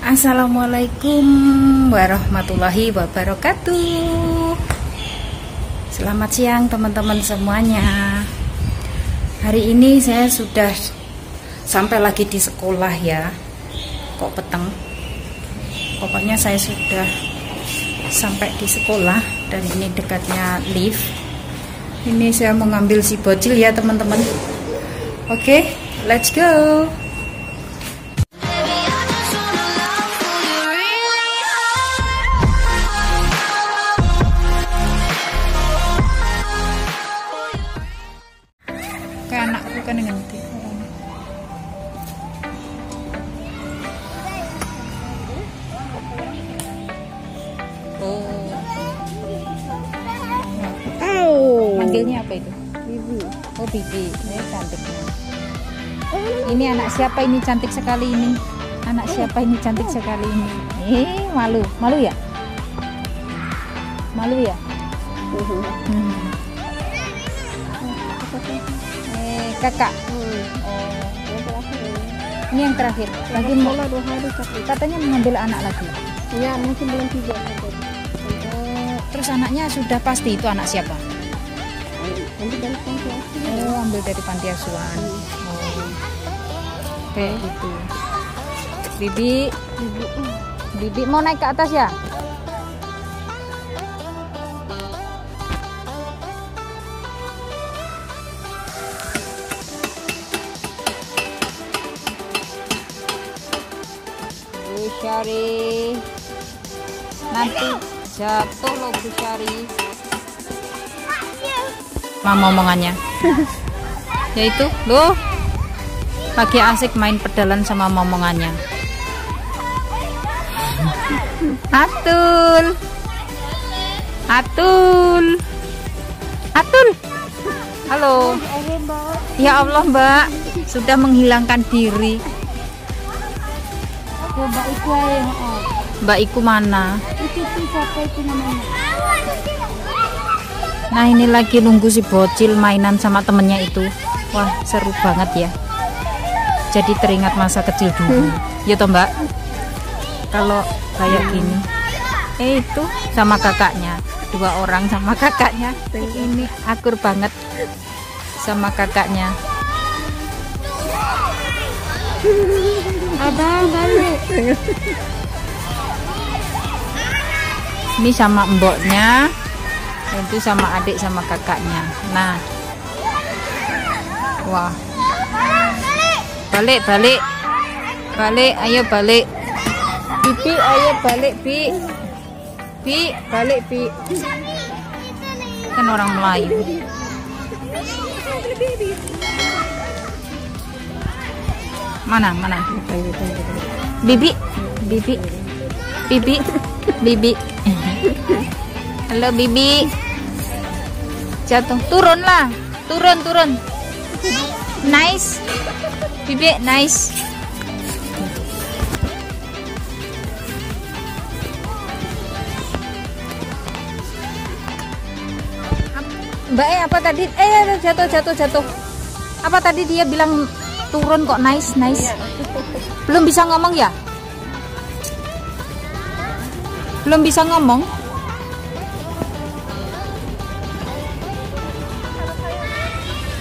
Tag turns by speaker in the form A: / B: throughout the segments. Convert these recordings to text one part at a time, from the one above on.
A: Assalamualaikum warahmatullahi wabarakatuh. Selamat siang teman-teman semuanya. Hari ini saya sudah sampai lagi di sekolah ya. Kok peteng. Pokoknya saya sudah sampai di sekolah dan ini dekatnya lift. Ini saya mau ngambil si bocil ya teman-teman. Oke, let's go. Anakku kan ngerti. Oh. Manggilnya apa itu? Bibi. Oh, Bibi. Ini cantiknya. Ini anak siapa ini cantik sekali ini? Anak siapa ini cantik sekali ini? Malu. Malu ya? Malu ya? Kakak. Ini yang terakhir. Lagi mau 2 hari katanya mengambil anak lagi.
B: Ya, mungkin belum 3.
A: Terus anaknya sudah pasti itu anak siapa?
B: Ambil dari panti asuhan.
A: Oh, ambil dari panti asuhan. Oke, gitu. Bibi mau naik ke atas ya? Bu Syari, nanti jatuh loh Bu Syari. Mama omongannya yaitu loh lagi asik main pedalan sama momongannya. Atul halo. Ya Allah Mbak, sudah menghilangkan diri. Mbak Iku mana? Nah, ini lagi nunggu si bocil mainan sama temennya itu. Wah, seru banget ya. Jadi teringat masa kecil dulu. Ya toh Mbak? Kalau kayak gini. Itu sama kakaknya. 2 orang sama kakaknya. Ini akur banget sama kakaknya.
B: Abang balik.
A: Ini sama mboknya, itu sama adik sama kakaknya. Nah, wah, balik, ayo balik. Bibi, ayo balik, Bi, balik, Bi. Kan orang Melayu. Mana? Bibi. Halo Bibi. Jatuh. Turunlah. Turun. Nice. Bibi, nice. Mbak apa tadi? Jatuh. Apa tadi dia bilang turun kok nice. Belum bisa ngomong ya? Belum bisa ngomong?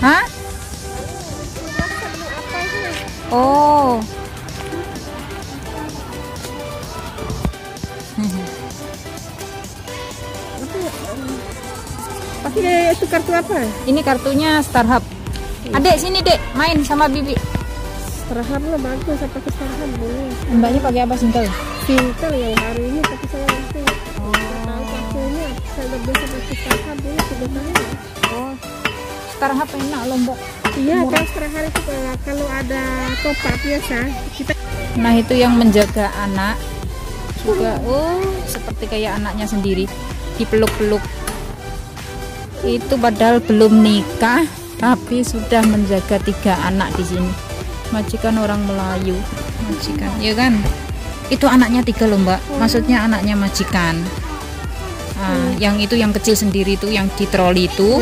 A: Hah? Oh.
B: Pakai itu kartu apa?
A: Ini kartunya Starhub. Adek sini dek, main sama Bibi.
B: Starhub lah bagus, saya pakai Starhub boleh.
A: Mbaknya pakai apa Sintel?
B: Sintel yang hari ini tapi saya nanti tahu kartunya. Saya udah biasa pakai Starhub dulu 3 tahun.
A: Oh, Starhub enak loh Mbak.
B: Iya, kan Starhub itu kalau ada top up biasa kita.
A: Nah itu yang menjaga anak juga. Oh, seperti kayak anaknya sendiri, dipeluk-peluk. Itu padahal belum nikah, tapi sudah menjaga 3 anak di sini. Majikan orang Melayu, majikan, ya kan? Itu anaknya 3 loh Mbak. Maksudnya anaknya majikan. Nah, yang itu yang kecil sendiri itu, yang di troli itu.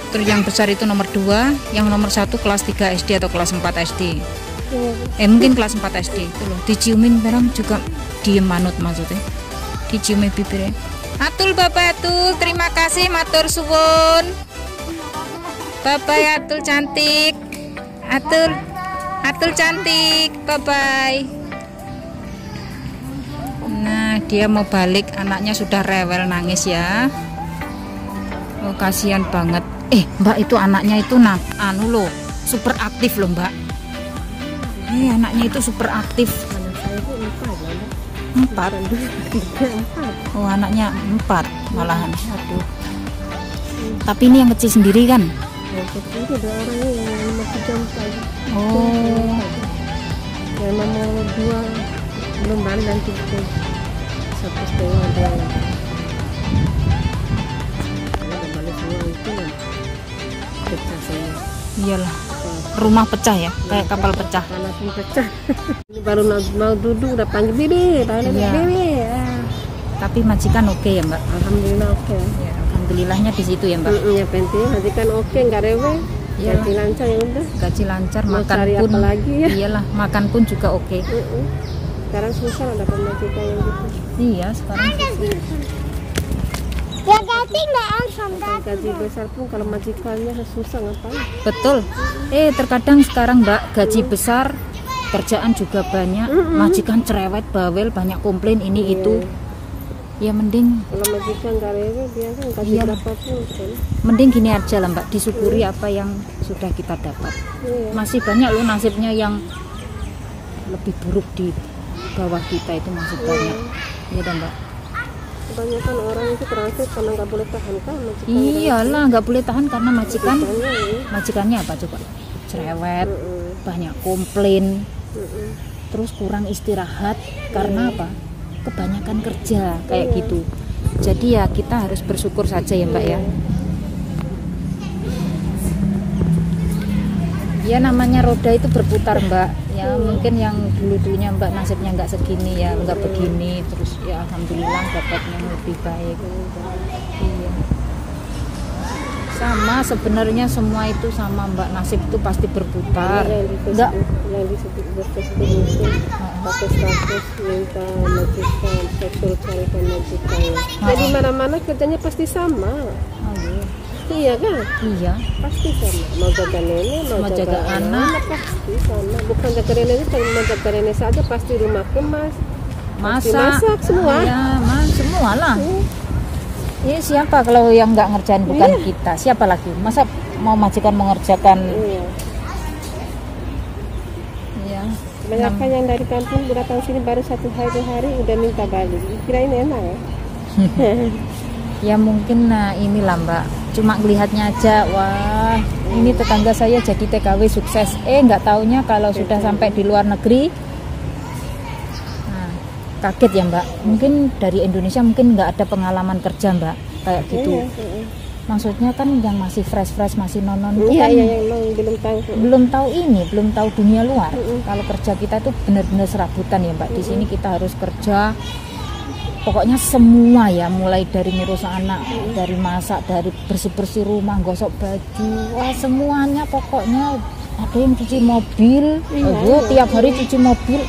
A: Terus yang besar itu nomor 2, yang nomor 1 kelas 3 SD atau kelas 4 SD. Mungkin kelas 4 SD itu loh. Diciumin barang juga diem manut maksudnya. Diciumin bibirnya. Atul Bapak Atul, terima kasih matur suwun. Bye-bye Atul cantik. Atul cantik. Bye-bye. Nah, dia mau balik, anaknya sudah rewel nangis ya. Oh, kasihan banget. Mbak, itu anaknya itu anu loh, super aktif loh, Mbak. Anaknya itu super aktif.
B: Anak saya itu
A: 4. Oh, anaknya 4 malahan. Aduh. Tapi ini yang kecil sendiri kan?
B: Yang kecil itu ada orangnya yang masih jam saja.
A: Oh.
B: Yang nomor 2 belum balik nanti itu 1,5 ada. Udah balik semua itu lah. Pecah semua.
A: Iyalah. Rumah pecah ya, kayak kapal pecah.
B: Tanah pun pecah. Ini baru mau duduk udah panggil bibi,
A: Iya.
B: bibi.
A: Tapi majikan oke ya, Mbak?
B: Alhamdulillah oke.
A: Ya, alhamdulillahnya di situ ya, Mbak.
B: Yang penting majikan oke, nggak rewel.
A: Iyalah.
B: Gaji lancar ya udah.
A: Gaji lancar,
B: Mau
A: makan
B: cari
A: pun.
B: apa lagi ya?
A: Iyalah, makan pun juga oke.
B: Sekarang susah lah dapat majikan yang gitu.
A: Iya, sekarang
B: Gaji besar pun kalau majikannya susah ngapain?
A: betul. Terkadang sekarang, Mbak, gaji besar, kerjaan juga banyak, majikan cerewet, bawel, banyak komplain ini itu. Ya mending
B: Kalau majikan nggak rewel dia kan gaji
A: Iya.
B: berapapun kan.
A: mending gini aja lah, Mbak, disyukuri apa yang sudah kita dapat.
B: Iya.
A: Masih banyak loh nasibnya yang lebih buruk di bawah kita, itu masih banyak. Iya dah, Mbak.
B: Kebanyakan orang itu transfer karena nggak boleh tahan kan majikan.
A: Iyalah, nggak boleh tahan karena majikan.
B: Majikannya, ya.
A: Majikannya apa coba? Cerewet,
B: Mm-mm.
A: banyak komplain,
B: Mm-mm.
A: terus kurang istirahat karena apa? Kebanyakan kerja kayak gitu. Jadi ya kita harus bersyukur saja ya, Mbak ya. Ya namanya roda itu berputar, Mbak. Ya mungkin yang dulunya Mbak nasibnya nggak segini ya, nggak begini, terus ya alhamdulillah dapat yang lebih baik. Iya. Sama sebenarnya semua itu sama, Mbak, nasib itu pasti berputar. Enggak.
B: Yang disebut berfacebook itu pakai status minta majikan, sektor carikan majikan. Jadi mana-mana kerjanya pasti sama.
A: Oh, iya.
B: Iya kan?
A: Iya.
B: Pasti sama. Mau jaga nenek,
A: Mau jaga anak.
B: pasti sama. Bukan jaga nenek itu, kalau mau jaga nenek saja pasti rumah kemas, pasti
A: Masak
B: semua.
A: Ya, semua lah.
B: Iya.
A: Ini siapa kalau yang nggak ngerjain bukan
B: Iya.
A: kita? Siapa lagi? Masa mau majikan mengerjakan?
B: Iya.
A: Iya.
B: Kebanyakan yang dari kampung datang sini baru 1 hari 2 hari udah minta balik. Kirain enak ya?
A: Ya mungkin inilah, Mbak. Cuma melihatnya aja, wah ini tetangga saya jadi TKW sukses. Nggak taunya kalau sudah sampai di luar negeri, kaget ya, Mbak. Mungkin dari Indonesia mungkin nggak ada pengalaman kerja, Mbak, kayak gitu.
B: Iya.
A: Maksudnya kan yang masih fresh masih nonon itu
B: Iya,
A: kan
B: yang memang belum tahu.
A: belum tahu dunia luar. Kalau kerja kita itu benar-benar serabutan ya, Mbak. Di sini kita harus kerja pokoknya semua ya, mulai dari ngurus anak, dari masak, dari bersih-bersih rumah, gosok baju, wah semuanya pokoknya. Ada yang cuci mobil, tiap hari cuci mobil.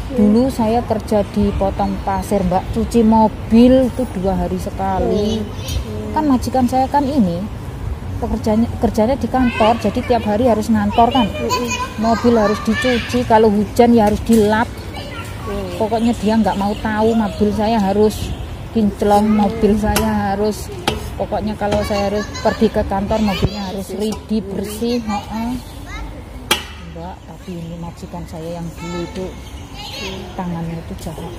A: Dulu saya kerja di potong pasir, Mbak, cuci mobil itu 2 hari sekali. Kan majikan saya kan ini kerjanya di kantor, jadi tiap hari harus ngantor kan. Mobil harus dicuci, kalau hujan ya harus dilap. Pokoknya dia nggak mau tahu mobil saya harus kinclong, mobil saya harus, pokoknya kalau saya harus pergi ke kantor mobilnya harus ready, bersih. Mbak, tapi ini majikan saya yang dulu itu tangannya itu jahat.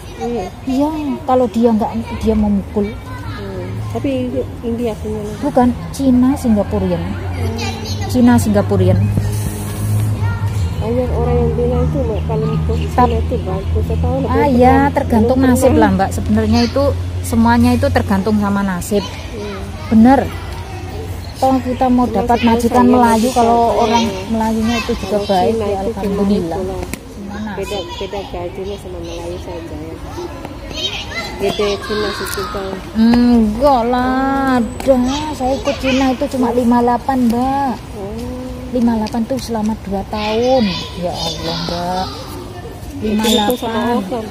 A: Iya, kalau dia memukul.
B: Tapi India punya.
A: Bukan, Cina Singapurian.
B: Banyak orang yang bilang itu kalau Cina itu bagus.
A: Ya tergantung nasib lah, Mbak. Sebenarnya itu semuanya itu tergantung sama nasib. Bener. Kalau kita mau dapat majikan Melayu, kalau orang Melayunya itu juga baik, ya alhamdulillah.
B: Beda gajinya sama Melayu saja ya. Beda Cina situ kan.
A: Enggak lah, ada. Saya ikut Cina itu cuma 58, Mbak. 58 tuh selama 2 tahun. Ya Allah, Mbak. 58.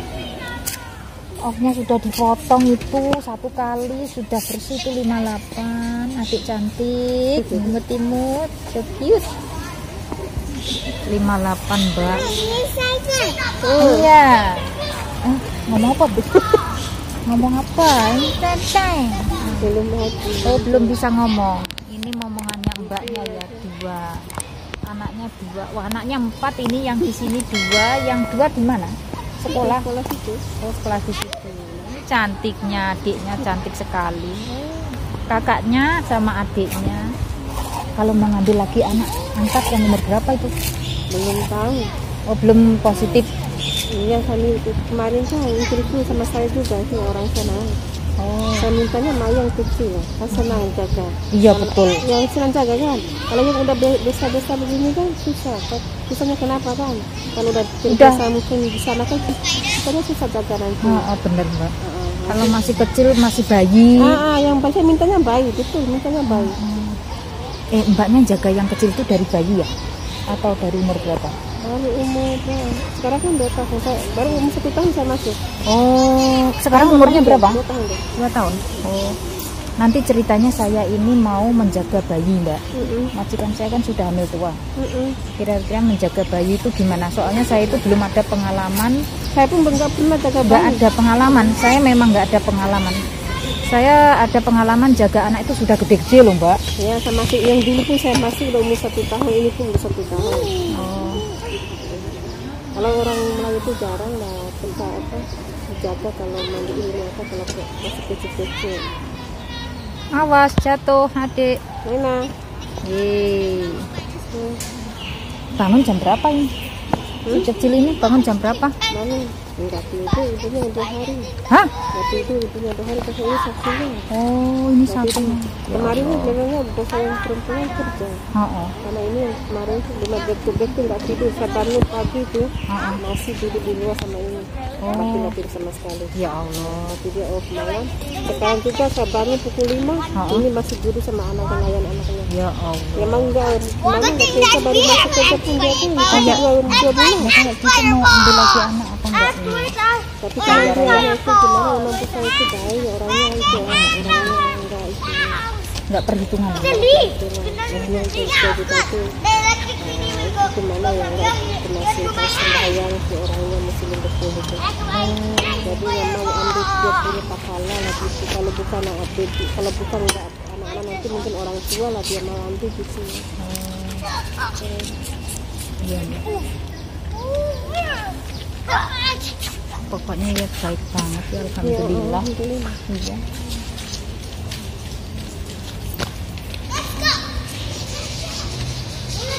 A: Off-nya sudah dipotong itu 1 kali, sudah bersih itu 58. Adik cantik, imut-imut, so cute. 58, Mbak. Iya. Ngomong apa, Bu? Ngomong apa? Ini teteh. Belum bisa ngomong. Ini momongannya mbaknya ya, 2. Anaknya 2. Wah, anaknya 4, ini yang di sini 2, yang 2 di mana? Sekolah.
B: Sekolah situ.
A: Oh, sekolah di situ. Ini cantiknya, adiknya cantik sekali. Kakaknya sama adiknya. Kalau mengambil lagi anak angkat yang nomor berapa itu?
B: Belum tahu.
A: Oh, belum positif.
B: Iya, kami kemarin kan interview sama saya juga sih orang sana.
A: Oh.
B: Saya mintanya mau yang kecil, kan senang jaga.
A: Iya, betul.
B: Yang senang jaga kan. Kalau yang udah besar-besar begini kan susah. Susahnya kenapa kan? Kalau udah terbiasa mungkin di sana kan susahnya susah jaga nanti.
A: Oh, bener, Mbak. Kalau masih kecil, masih bayi.
B: Yang saya mintanya bayi, betul, mintanya bayi.
A: Mbaknya jaga yang kecil itu dari bayi ya? Atau dari umur berapa?
B: Dari umur, sekarang kan 2 tahun, baru umur 1 tahun saya masuk.
A: Oh, sekarang umurnya berapa?
B: 2 tahun deh.
A: 2 tahun. Oh, nanti ceritanya saya ini mau menjaga bayi, Mbak. Majikan saya kan sudah hamil tua. Kira-kira menjaga bayi itu gimana? Soalnya saya itu belum ada pengalaman.
B: Saya pun nggak pernah jaga bayi.
A: Nggak ada pengalaman. Saya memang nggak ada pengalaman. Saya ada pengalaman jaga anak itu sudah gede-gede loh, Mbak.
B: Ya, sama yang dulu pun saya masih udah umur 1 tahun, ini pun udah 1 tahun.
A: Oh.
B: Kalau orang Melayu itu jarang lah dijaga kalau mandiin apa kalau masih kecil-kecil.
A: Awas jatuh, adik.
B: Mana?
A: Bangun jam berapa ini? Si kecil ini bangun jam berapa?
B: Bangun. Enggak tidur, ibunya 2 hari.
A: Hah?
B: Enggak tidur, ibunya 2 hari, tapi ini Sabtunya.
A: Oh, ini Sabtunya.
B: Kemarin memangnya bos yang perempuan kerja. Karena ini yang kemarin itu 5 betul-betul enggak tidur. Saya bangun pagi itu masih duduk di luar sama ini. Masih enggak tidur sama sekali.
A: Ya Allah.
B: Tapi dia off malam. Sekarang juga saya bangun pukul 5. Ini masih duduk sama anak layan anaknya.
A: Ya Allah.
B: Memang enggak, kemarin enggak bisa baru masuk kerja pun dia tuh 2 bulan.
A: Makanya kita mau ambil lagi anak apa enggak?
B: Tapi kalau orangnya itu gimana, memang bisa itu baik orangnya itu enggak itu
A: enggak perhitungan.
B: Yang cerita itu gimana ya, enggak masih sembahyang si orangnya muslim betul itu. Jadi memang ambil dia punya pahala lah gitu. Kalau bukan enggak anak-anak nanti mungkin orang tua lah dia mau ambil di sini.
A: Iya. Pokoknya ya baik banget ya, alhamdulillah. Iya.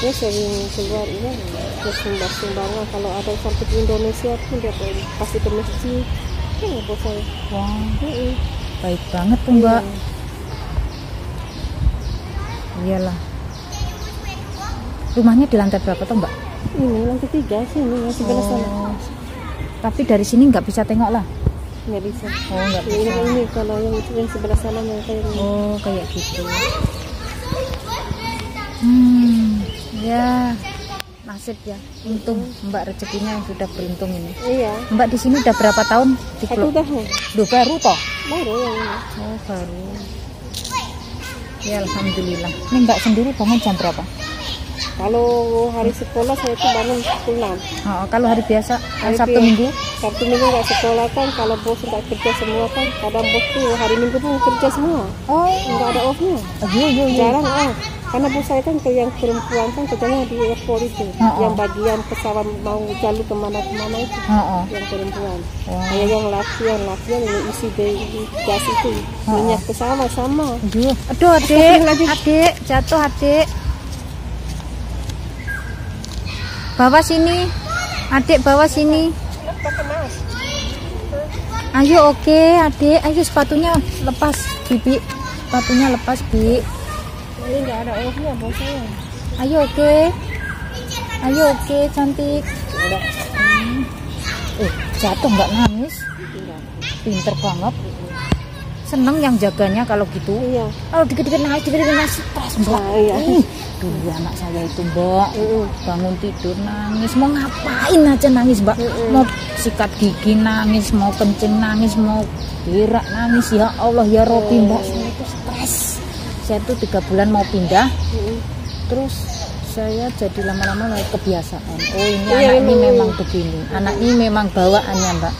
B: Dia sering keluar ini, dia sumbangan. Kalau ada sampai di Indonesia pun dia pasti ke masjid. Ya bos saya.
A: Wah, baik banget tuh Mbak. Iyalah. Rumahnya di lantai berapa tuh Mbak?
B: Ini lantai 3 sini, yang sebelah sana.
A: Tapi dari sini nggak bisa tengok lah?
B: Nggak bisa.
A: Oh, nggak bisa.
B: Ini kalau yang itu yang sebelah sana yang kayak ini.
A: Oh, kayak gitu. Ya, nasib ya. Untung Mbak rezekinya yang sudah beruntung ini.
B: Iya.
A: Mbak di sini udah berapa tahun?
B: 1 tahun.
A: Baru toh?
B: Baru yang ini.
A: Oh, baru. Ya, alhamdulillah. Ini Mbak sendiri bangun jam berapa?
B: Kalau hari sekolah saya tuh bangun pukul 6.
A: Oh, kalau hari biasa, Sabtu Minggu?
B: Sabtu Minggu nggak sekolah kan, kalau bos nggak kerja semua kan, kadang bos tuh hari Minggu pun kerja semua. Oh, nggak ada off-nya.
A: Iya.
B: Jarang off. Karena bos saya kan yang perempuan kan kerjanya di airport itu, yang bagian pesawat mau jalur kemana-kemana itu, yang perempuan. Kayak yang latihan yang isi gas itu, minyak pesawat sama.
A: Aduh, adik, jatuh adik. Bawa sini, adik bawa sini. Ayo oke, adik, ayo sepatunya lepas, bibi. Sepatunya lepas, bi.
B: Ini nggak ada off-nya bos saya.
A: Ayo oke, cantik.
B: Udah.
A: Jatuh nggak nangis? Pinter banget. seneng yang jaganya kalau gitu.
B: Iya.
A: Kalau dikit-dikit nangis stres Mbak.
B: Nah, iya.
A: Dulu anak saya itu Mbak, bangun tidur nangis, mau ngapain aja nangis Mbak. Mau sikat gigi nangis, mau kencing nangis, mau berak nangis. Ya Allah ya Robi Mbak, saya itu stres. Saya tuh 3 bulan mau pindah, terus saya jadi lama-lama kebiasaan. Oh ini anak ini memang begini, anak ini memang bawaannya Mbak.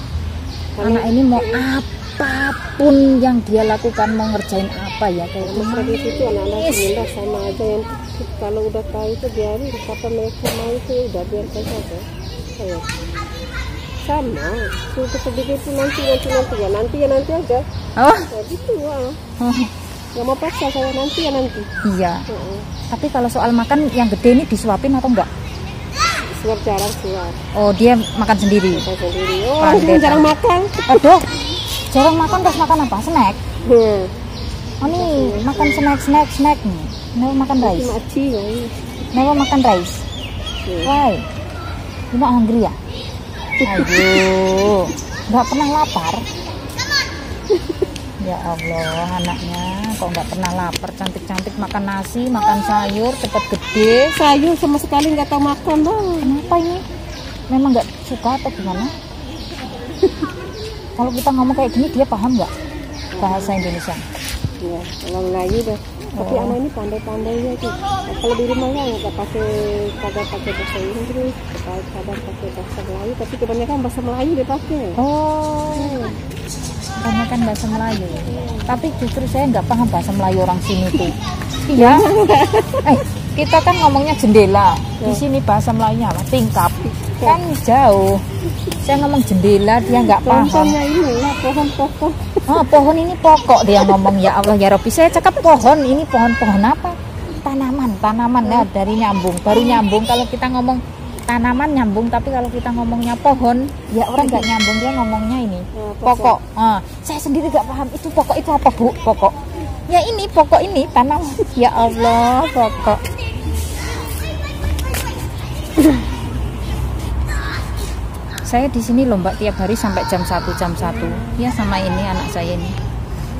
A: Anak ini mau apapun yang dia lakukan, mau ngerjain apa ya kayak
B: di situ anak-anak pindah sama aja, yang kalau udah tahu itu biarin, kapan mereka mau itu udah biarkan saja. Ayo. Sama, sudah sedikit itu nanti aja.
A: Oh,
B: Ya gitu Gak mau paksa saya nanti.
A: Iya. Tapi kalau soal makan yang gede ini disuapin atau enggak?
B: Jarang suap.
A: Oh, dia makan sendiri.
B: Oh, jarang makan.
A: Aduh, jarang makan, terus makan apa? Snack? Oh nih, makan snack nih. Never makan rice. Never makan rice. Why? You not hungry ya? Aduh, nggak pernah lapar. Ya Allah, anaknya kok nggak pernah lapar, cantik-cantik makan nasi, makan sayur, cepat gede.
B: Sayur sama sekali nggak tahu makan Bang.
A: Kenapa ini? Memang nggak suka atau gimana? Kalau kita ngomong kayak gini dia paham nggak bahasa Indonesia?
B: Ya, kalau Melayu deh. Tapi anak ini pandai-pandainya tuh. Kalau di rumah ya nggak kagak pakai bahasa Inggris, kadang pakai bahasa Melayu. Tapi kebanyakan bahasa Melayu dia pakai.
A: Oh, kebanyakan bahasa Melayu. Tapi justru saya nggak paham bahasa Melayu orang sini tuh. Iya. Kita kan ngomongnya jendela. Di sini bahasa Melayunya apa? Tingkap. Kan jauh. Saya ngomong jendela, dia nggak paham.
B: Contohnya ini lah, pohon-pohon.
A: Oh, pohon ini pokok dia ngomong. Ya Allah ya Rabbi, saya cakap pohon ini pohon apa? Tanaman ya, dari nyambung, baru nyambung. Kalau kita ngomong tanaman nyambung, tapi kalau kita ngomongnya pohon, ya orang nggak nyambung, dia ngomongnya ini pokok. Saya sendiri nggak paham itu pokok itu apa Bu? Pokok. Ya ini pokok ini tanaman. Ya Allah, pokok. Saya di sini loh Mbak tiap hari sampai jam 1 ya, sama ini anak saya ini.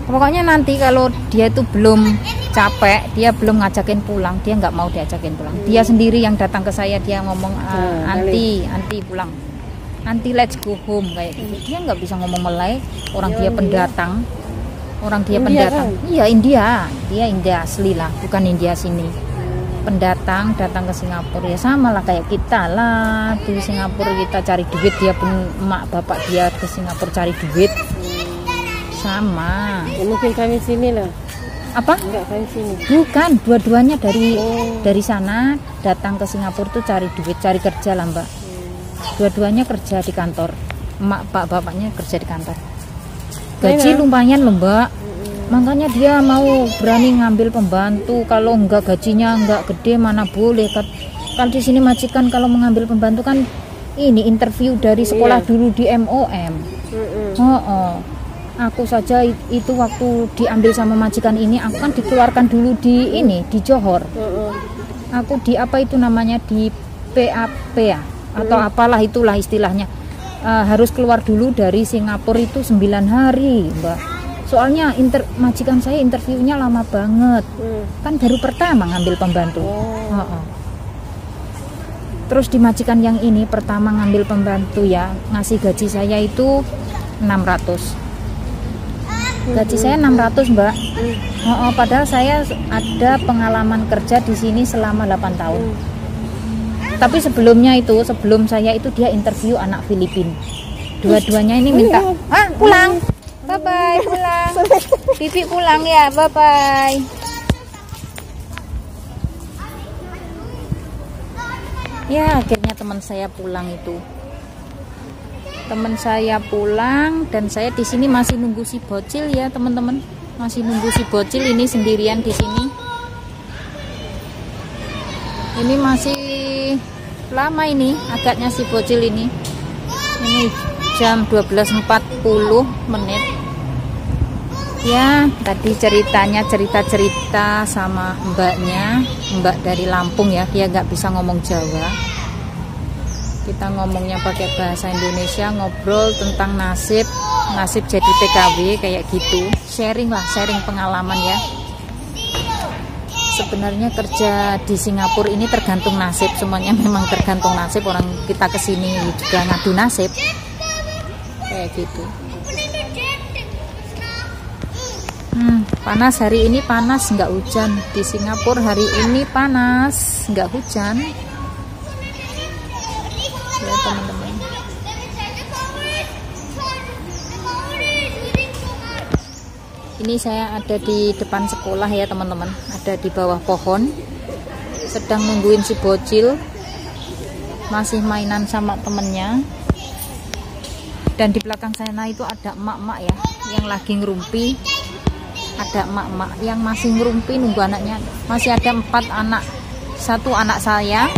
A: Pokoknya nanti kalau dia itu belum capek, dia belum ngajakin pulang, dia nggak mau diajakin pulang. Dia sendiri yang datang ke saya, dia ngomong anti pulang, anti let's go home kayak gitu. Dia nggak bisa ngomong Malay, orang dia pendatang, Iya India, dia India asli lah, bukan India sini. Pendatang datang ke Singapura ya sama lah kayak kita lah, di Singapura kita cari duit, dia pun emak bapak dia ke Singapura cari duit. Sama.
B: Ya, mungkin kami sini lah.
A: Apa?
B: Enggak, kami sini.
A: Bukan, dua-duanya dari sana datang ke Singapura tuh cari duit, cari kerja lah Mbak. Dua-duanya kerja di kantor. Emak bapaknya kerja di kantor. Gaji lumayan loh Mbak. Makanya dia mau berani ngambil pembantu. Kalau enggak gajinya enggak gede mana boleh. Kalau di sini majikan kalau mengambil pembantu kan ini interview dari sekolah dulu di MOM. Aku saja itu waktu diambil sama majikan ini, aku kan dikeluarkan dulu di Johor. Aku di apa itu namanya, di PAP ya atau apalah itulah istilahnya. Harus keluar dulu dari Singapura itu 9 hari Mbak. Soalnya majikan saya interviewnya lama banget. Kan baru pertama ngambil pembantu. Terus di majikan yang ini pertama ngambil pembantu ya, ngasih gaji saya itu 600. Gaji saya 600 Mbak. Padahal saya ada pengalaman kerja di sini selama 8 tahun. Tapi sebelum saya itu dia interview anak Filipina. Dua-duanya ini minta, pulang. Bye-bye, pulang. Pipi pulang ya, bye-bye. Ya, akhirnya teman saya pulang itu. Teman saya pulang dan saya di sini masih nunggu si bocil ya, teman-teman. Masih nunggu si bocil ini sendirian di sini. Ini masih lama ini agaknya si bocil ini. Ini jam 12.40 menit. Ya, tadi cerita sama mbak dari Lampung ya, dia nggak bisa ngomong Jawa. Kita ngomongnya pakai bahasa Indonesia, ngobrol tentang nasib nasib jadi TKW kayak gitu. Sharing pengalaman ya. Sebenarnya kerja di Singapura ini tergantung nasib, semuanya memang tergantung nasib. Orang kita kesini juga ngadu nasib kayak gitu. Panas hari ini, panas, nggak hujan. Di Singapura hari ini panas, nggak hujan ya teman-teman. Ini saya ada di depan sekolah ya teman-teman, ada di bawah pohon, sedang nungguin si bocil, masih mainan sama temennya. Dan di belakang sana itu ada emak-emak ya, yang lagi ngerumpi. Ada emak-emak yang masih ngerumpi nunggu anaknya. Masih ada 4 anak, 1 anak saya,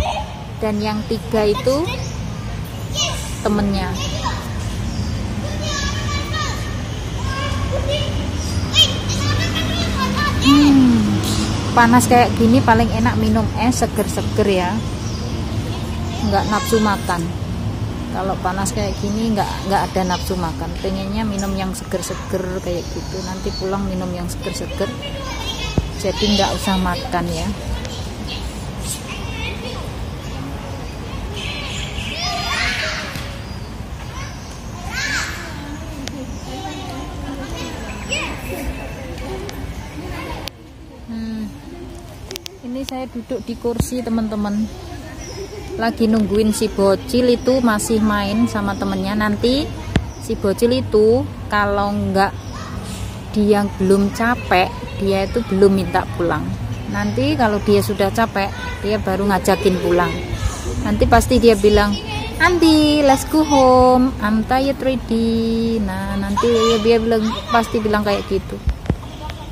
A: dan yang 3 itu temennya. Panas kayak gini paling enak minum es seger-seger ya, nggak nafsu makan. Kalau panas kayak gini nggak ada nafsu makan, pengennya minum yang seger-seger kayak gitu. Nanti pulang minum yang seger-seger, jadi nggak usah makan ya. Ini saya duduk di kursi teman-teman, lagi nungguin si bocil itu masih main sama temennya. Nanti si bocil itu kalau dia belum capek, dia itu belum minta pulang. Nanti kalau dia sudah capek, dia baru ngajakin pulang. Nanti pasti dia bilang, "Auntie, let's go home, I'm tired ready." Nah nanti dia pasti bilang kayak gitu.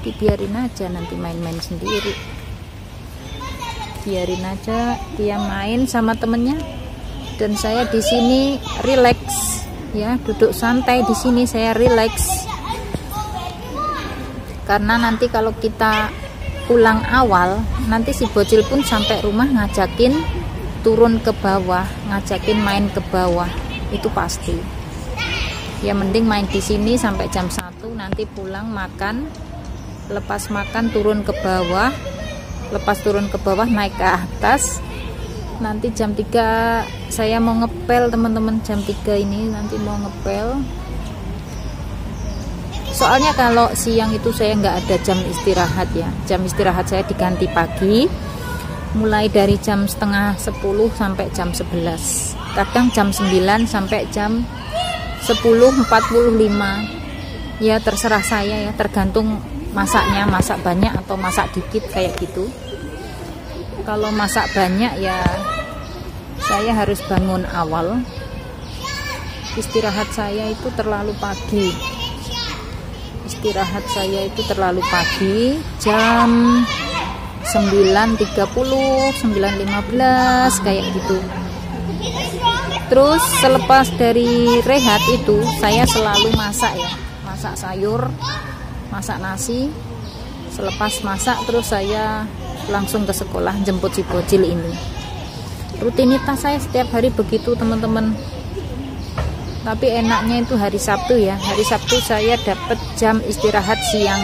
A: Dibiarin aja nanti main-main sendiri. Biarin aja dia main sama temennya, dan saya di sini relax ya, duduk santai di sini, saya relax. Karena nanti kalau kita pulang awal, nanti si bocil pun sampai rumah ngajakin turun ke bawah, ngajakin main ke bawah, itu pasti. Ya mending main di sini sampai jam 1, nanti pulang makan, lepas makan turun ke bawah. Lepas turun ke bawah naik ke atas. Nanti jam 3 saya mau ngepel teman-teman, jam 3 ini nanti mau ngepel. Soalnya kalau siang itu saya nggak ada jam istirahat ya. Jam istirahat saya diganti pagi, mulai dari jam setengah 10 sampai jam 11. Kadang jam 9 sampai jam 10.45. Ya terserah saya ya, tergantung masaknya, masak banyak atau masak dikit kayak gitu. Kalau masak banyak ya saya harus bangun awal. Istirahat saya itu terlalu pagi. Istirahat saya itu terlalu pagi, jam 9.30, 9.15 kayak gitu. Terus selepas dari rehat itu saya selalu masak ya, masak sayur, masak nasi. Selepas masak terus saya langsung ke sekolah jemput si bocil ini. Rutinitas saya setiap hari begitu teman-teman. Tapi enaknya itu hari Sabtu ya. Hari Sabtu saya dapat jam istirahat siang.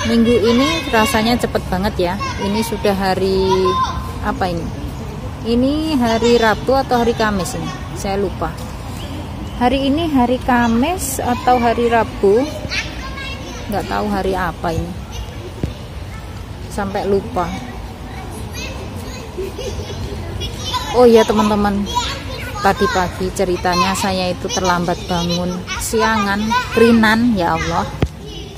A: Minggu ini rasanya cepet banget ya. Ini sudah hari apa ini? Ini hari Rabu atau hari Kamis ini? Saya lupa. Hari ini hari Kamis atau hari Rabu? Nggak tahu hari apa ini. Sampai lupa. Oh iya teman-teman, tadi pagi ceritanya saya itu terlambat bangun, siangan, kerinan, ya Allah.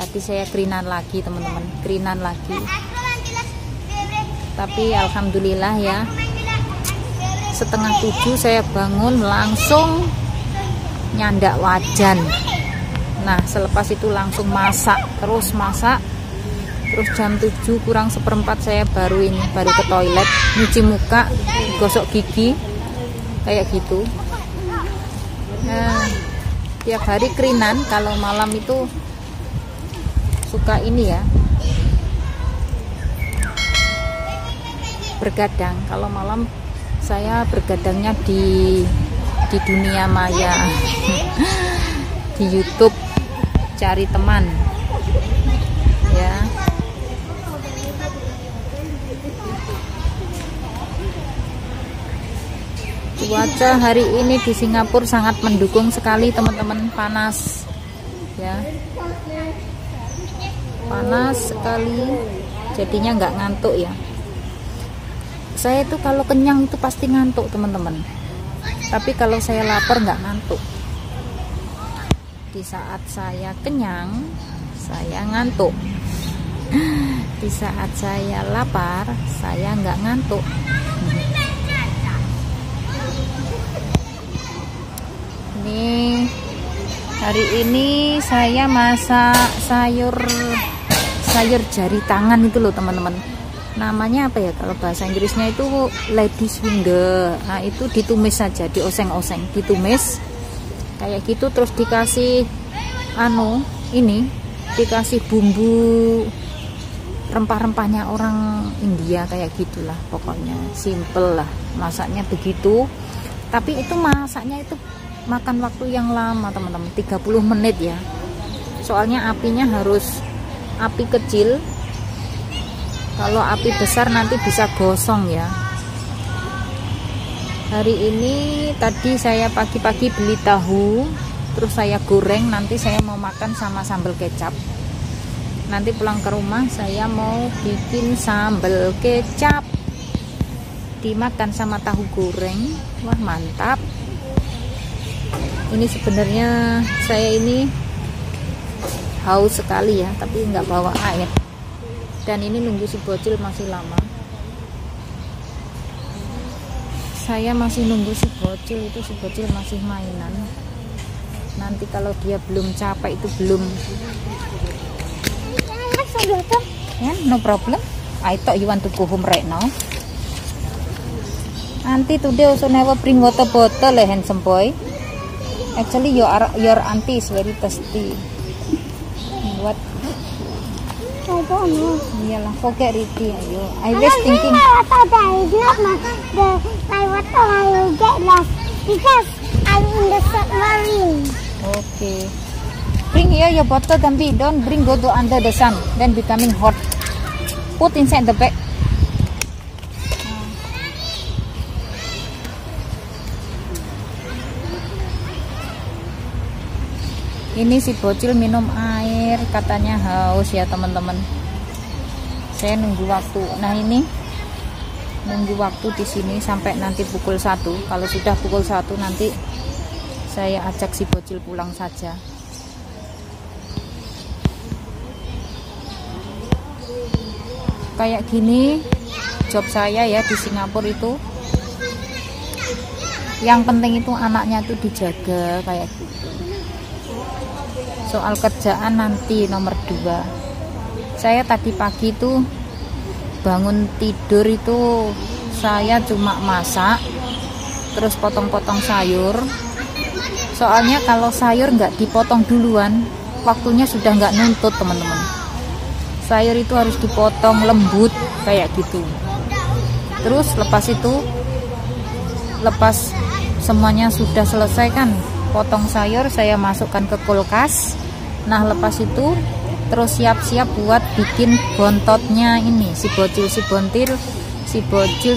A: Tadi saya kerinan lagi teman-teman, kerinan lagi. Tapi alhamdulillah ya, setengah 7 saya bangun langsung nyandak wajan. Nah selepas itu langsung masak, terus jam 7 kurang seperempat saya baru ke toilet, nyuci muka, gosok gigi kayak gitu. Nah tiap hari kerinan, kalau malam itu suka ini ya, bergadang. Kalau malam saya bergadangnya di dunia maya. Di YouTube cari teman ya. Cuaca hari ini di Singapura sangat mendukung sekali teman-teman, panas ya, panas sekali, jadinya nggak ngantuk ya. Saya itu kalau kenyang itu pasti ngantuk teman-teman, tapi kalau saya lapar nggak ngantuk. Di saat saya kenyang saya ngantuk, di saat saya lapar saya nggak ngantuk. Ini hari ini saya masak sayur jari tangan itu loh teman-teman. Namanya apa ya kalau bahasa Inggrisnya itu ladies finger. Nah itu ditumis saja, dioseng-oseng, ditumis kayak gitu, terus dikasih dikasih bumbu rempah-rempahnya orang India kayak gitulah, pokoknya simple lah masaknya begitu. Tapi itu masaknya itu makan waktu yang lama teman-teman, 30 menit ya, soalnya apinya harus api kecil. Kalau api besar nanti bisa gosong ya. Hari ini tadi saya pagi-pagi beli tahu, terus saya goreng, nanti saya mau makan sama sambal kecap. Nanti pulang ke rumah saya mau bikin sambal kecap dimakan sama tahu goreng. Wah mantap. Ini sebenarnya saya ini haus sekali ya, tapi nggak bawa air. Dan ini nunggu si bocil masih lama. Saya masih nunggu si bocil, itu si bocil masih mainan. Nanti kalau dia belum capek itu belum. Yeah, no problem. I thought you want to go home right now. Auntie today also never bring water bottle, handsome boy. Actually, your auntie is very thirsty. What?
B: I don't know.
A: Iyalah, forget it. Ayo. I was thinking.
B: My water I will get lost because I'm in the submarine.
A: Okay. Bring here your bottle, Tambi. Don't bring go to under the sun, then becoming hot. Put inside the bag. Ini si bocil minum air, katanya haus ya teman-teman. Saya nunggu waktu. Nah ini nunggu waktu di sini sampai nanti pukul 1. Kalau sudah pukul 1 nanti saya ajak si bocil pulang saja. Kayak gini job saya ya di Singapura itu. Yang penting itu anaknya tuh dijaga kayak gitu. Soal kerjaan nanti nomor 2. Saya tadi pagi tuh bangun tidur itu saya cuma masak, terus potong-potong sayur. Soalnya kalau sayur nggak dipotong duluan, waktunya sudah nggak nuntut teman-teman. Sayur itu harus dipotong lembut kayak gitu. Terus lepas semuanya sudah selesai kan, potong sayur saya masukkan ke kulkas. Nah lepas itu terus siap-siap buat bikin bontotnya ini. Si bocil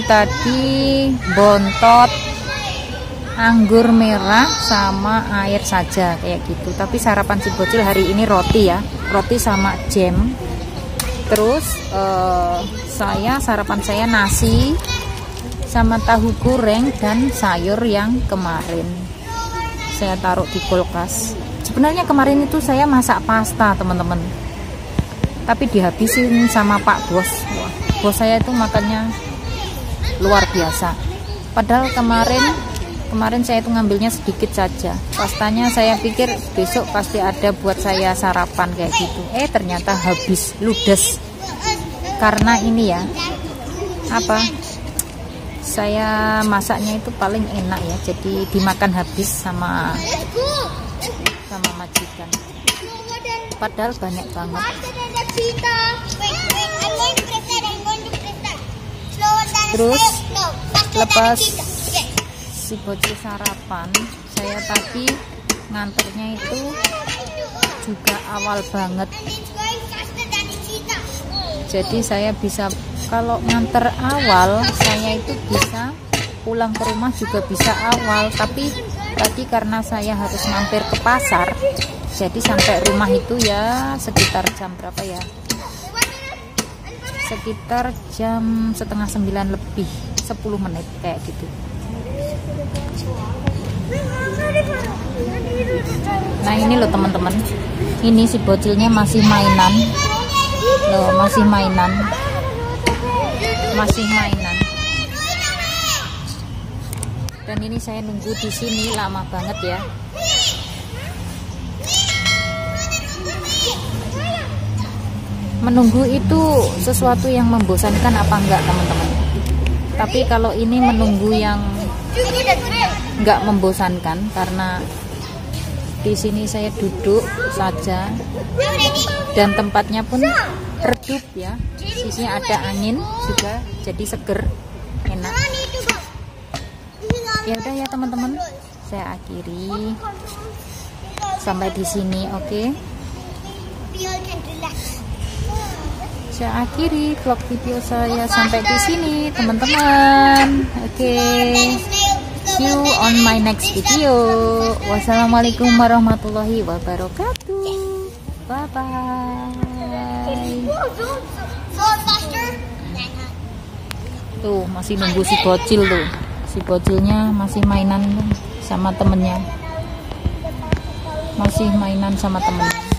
A: tadi bontot anggur merah sama air saja kayak gitu. Tapi sarapan si bocil hari ini roti ya, roti sama jam. Terus sarapan saya nasi sama tahu goreng dan sayur yang kemarin saya taruh di kulkas. Sebenarnya kemarin itu saya masak pasta teman-teman, tapi dihabisin sama Pak Bos. Wah, bos saya itu makannya luar biasa. Padahal kemarin saya itu ngambilnya sedikit saja. Pastanya saya pikir besok pasti ada buat saya sarapan kayak gitu. Ternyata habis ludes. Karena ini ya, saya masaknya itu paling enak ya, jadi dimakan habis sama majikan. Padahal banyak banget. Terus lepas si bocil sarapan, saya tadi nganternya itu juga awal banget. Jadi saya bisa, kalau nganter awal saya itu bisa pulang ke rumah juga bisa awal. Tapi tadi karena saya harus mampir ke pasar, jadi sampai rumah itu ya sekitar jam berapa ya, sekitar jam 8:30 lebih, 10 menit kayak gitu. Nah ini loh teman-teman, ini si bocilnya masih mainan loh, masih mainan. Dan ini saya nunggu di sini lama banget ya. Menunggu itu sesuatu yang membosankan apa enggak teman-teman? Tapi kalau ini menunggu yang enggak membosankan, karena di sini saya duduk saja dan tempatnya pun redup ya. Sisinya ada angin juga, jadi seger, enak. Ya udah ya teman-teman, saya akhiri sampai di sini, oke? Saya akhiri vlog video saya sampai di sini teman-teman. Oke. See you on my next video. Wassalamualaikum warahmatullahi wabarakatuh. Bye bye. Tuh masih nunggu si bocil tuh. Si bocilnya masih mainan sama temennya. Masih mainan sama temennya.